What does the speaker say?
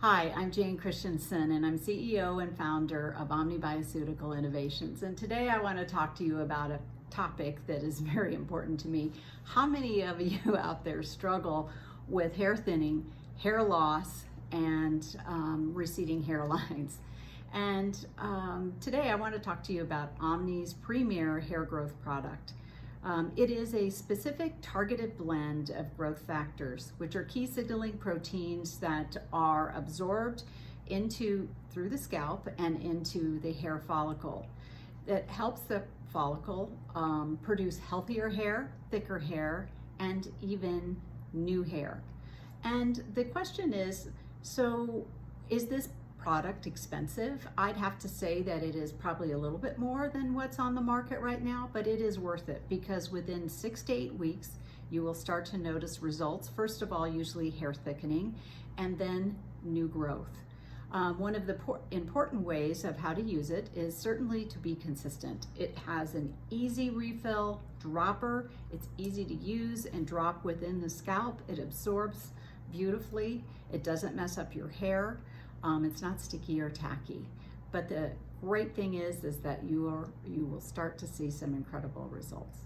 Hi, I'm Jane Christensen, and I'm CEO and founder of Omni Innovations. And today I want to talk to you about a topic that is very important to me. How many of you out there struggle with hair thinning, hair loss, and receding hairlines? And today I want to talk to you about Omni's premier hair growth product. It is a specific targeted blend of growth factors, which are key signaling proteins that are absorbed through the scalp and into the hair follicle. That helps the follicle produce healthier hair, thicker hair, and even new hair. And the question is, so is this product expensive? I'd have to say that it is probably a little bit more than what's on the market right now, but it is worth it because within 6 to 8 weeks, you will start to notice results. First of all, usually hair thickening, and then new growth. One of the important ways of how to use it is certainly to be consistent. It has an easy refill dropper. It's easy to use and drop within the scalp. It absorbs beautifully. It doesn't mess up your hair. It's not sticky or tacky. But the great thing is that you will start to see some incredible results.